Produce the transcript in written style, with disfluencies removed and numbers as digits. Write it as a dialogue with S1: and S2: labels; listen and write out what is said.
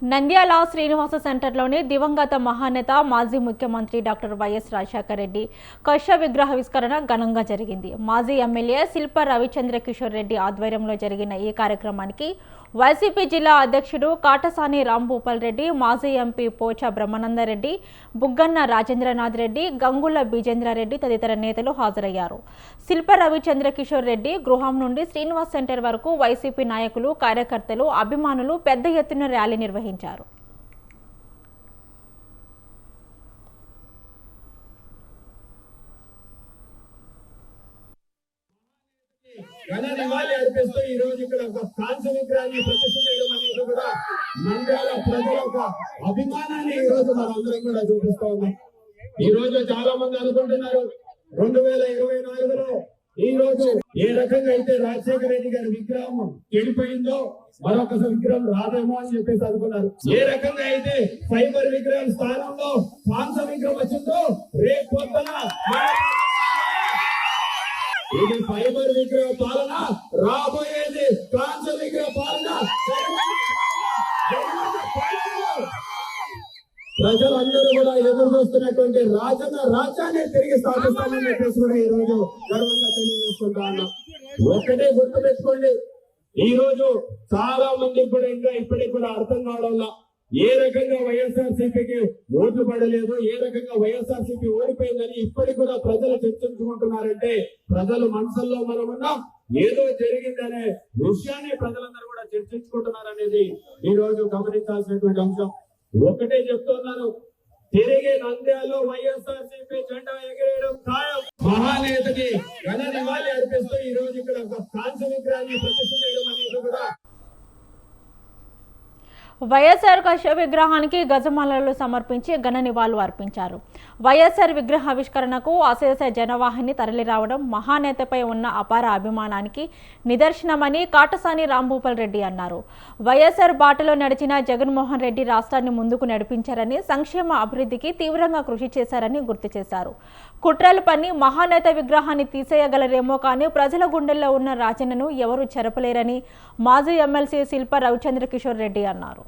S1: నంద్యాల శ్రీనివాస సెంటర్లోని దివంగత మహానేత మాజీ ముఖ్యమంత్రి డాక్టర్ వైఎస్ రాజశేఖర రెడ్డి కష విగ్రహావిష్కరణ ఘనంగా జరిగింది. మాజీ ఎమ్మెల్యే శిల్ప రవిచంద్ర కిషోర్ రెడ్డి ఆధ్వర్యంలో జరిగిన ఈ కార్యక్రమానికి వైసీపీ జిల్లా అధ్యక్షుడు కాటసాని రాంభూపాల్ రెడ్డి, మాజీ ఎంపీ పోచా బ్రహ్మానందరెడ్డి, బుగ్గన్న రాజేంద్రనాథ్ రెడ్డి, గంగుల బీజేంద్రారెడ్డి తదితర నేతలు హాజరయ్యారు. శిల్ప రవిచంద్ర కిషోర్ రెడ్డి గృహం నుండి శ్రీనివాస్ సెంటర్ వరకు వైసీపీ నాయకులు, కార్యకర్తలు, అభిమానులు పెద్ద ఎత్తున ర్యాలీ నిర్వహించారు.
S2: ఘన నివాళి అర్పిస్తూ ఈ రోజు ఇక్కడ ఒక కాంస్య విగ్రహాన్ని ప్రతిష్ఠ చేయడం అనేది కూడా నంద్యాల ప్రజల ఒక అభిమానాన్ని ఈ రోజు మనందరం కూడా చూపిస్తా ఉన్నాం. ఈ రోజు చాలా మంది అనుకుంటున్నారు 2024లో ఈ రోజు ఏ రకంగా అయితే రాజశేఖర రెడ్డి గారి విగ్రహం చెడిపోయిందో మరొక విగ్రహం రాదేమో అని చెప్పేసి అనుకున్నారు. ఏ రకంగా అయితే ఫైబర్ విగ్రహం స్థానంలో కాంస్య విగ్రహం వచ్చిందో రేపు పొద్దున ఇది ఫైబర్ విగ్రహ పాలన, రాబోయేది కాంస్య విగ్రహ పాలన. ప్రజలందరూ కూడా ఎదురు చూస్తున్నటువంటి రాజ్యాన్ని తిరిగి స్థాపిస్తామని చెప్పేసి కూడా ఈ రోజు గర్వంగా తెలియజేసుకుంటా ఉన్నాం. ఒక్కటే గుర్తు పెట్టుకోండి, ఈ రోజు చాలా మంది కూడా ఇంకా ఇప్పటికి కూడా అర్థం కావడంలా ఏ రకంగా వైఎస్ఆర్సీపీకి ఓట్లు పడలేదు, ఏ రకంగా వైఎస్ఆర్సీపీ ఓడిపోయిందని ఇప్పటికి కూడా ప్రజలు చర్చించుకుంటున్నారంటే ప్రజల మనసుల్లో మనం ఉన్నాం. ఏదో జరిగిందనే విషయాన్ని ప్రజలందరూ కూడా చర్చించుకుంటున్నారనేది ఈ రోజు గమనించాల్సినటువంటి అంశం. ఒకటే చెప్తున్నాను, తిరిగి నంద్యాలలో వైఎస్ఆర్సీపీ జెండా ఎగిరేయడం ఖాయం. మహానేతకి ఘన నివాళి అర్పిస్తూ ఈ రోజు ఇక్కడ ఒక కాంస్య విగ్రహాన్ని ప్రతిష్ఠ చేయడం అనేది కూడా
S1: వైఎస్ఆర్ కష విగ్రహానికి గజమాలలు సమర్పించి ఘన నివాళులు అర్పించారు. వైఎస్ఆర్ విగ్రహావిష్కరణకు అశేష జనవాహిని తరలిరావడం మహానేతపై ఉన్న అపార అభిమానానికి నిదర్శనమని కాటసాని రాంభూపాల్ రెడ్డి అన్నారు. వైఎస్ఆర్ బాటలో నడిచిన జగన్మోహన్ రెడ్డి రాష్ట్రాన్ని ముందుకు నడిపించారని, సంక్షేమ అభివృద్ధికి తీవ్రంగా కృషి చేశారని గుర్తు చేశారు. కుట్రలు పన్ని మహానేత విగ్రహాన్ని తీసేయగలరేమో కానీ ప్రజల గుండెల్లో ఉన్న రాజన్నను ఎవరూ చెరపలేరని మాజీ ఎమ్మెల్సీ శిల్ప రవిచంద్ర కిషోర్ రెడ్డి అన్నారు.